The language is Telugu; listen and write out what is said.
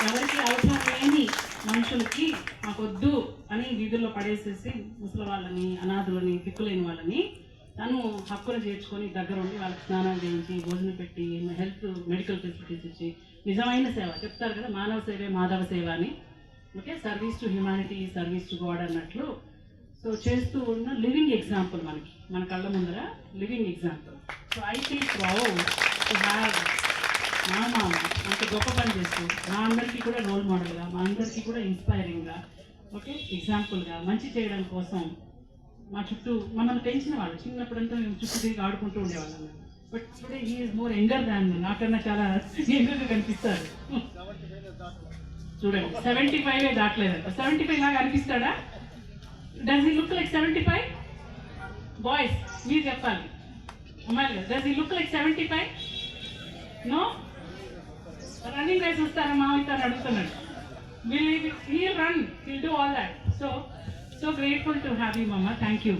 ఎవరికి అవసరం లేని మనుషులకి మాకొద్దు అని వీధుల్లో పడేసేసి ముసలి వాళ్ళని, అనాథులని, దిక్కులేని వాళ్ళని తను హక్కును చేర్చుకొని దగ్గర ఉండి వాళ్ళకి స్నానాలు చేయించి, భోజనం పెట్టి, హెల్త్ మెడికల్ ఫెసిలిటీస్ ఇచ్చి నిజమైన సేవ చెప్తారు కదా, మానవ సేవే మాధవ సేవ అని. Okay, service to humanity, service to God అన్నట్లు. సో చేస్తూ ఉన్న లివింగ్ ఎగ్జాంపుల్ మనకి, మన కళ్ళ ముందర living example. So I feel proud to have మా మామ అంత గొప్ప పని చేస్తూ మా అందరికీ కూడా రోల్ మోడల్గా, మా అందరికీ కూడా ఇన్స్పైరింగ్గా, ఓకే ఎగ్జాంపుల్గా మంచి చేయడం కోసం మా చుట్టూ మమ్మల్ని పెంచిన వాళ్ళు. చిన్నప్పుడంతా మేము చుట్టూ తిరిగి ఆడుకుంటూ ఉండేవాళ్ళం. But today he is more younger than me, నాకన్నా చాలా యంగర్గా కనిపిస్తారు. చూడండి 75 దాటలేదంట. 75 లాగా అనిపిస్తాడా? Does he look like 75? Boys మీరు చెప్పాలి, అమ్మాయిలు does he look like 75? No. Running race వస్తారా మామయ్యతో అని అడుగుతున్నాడు. He'll run, he'll do all that. So grateful to have you, Mama. Thank you.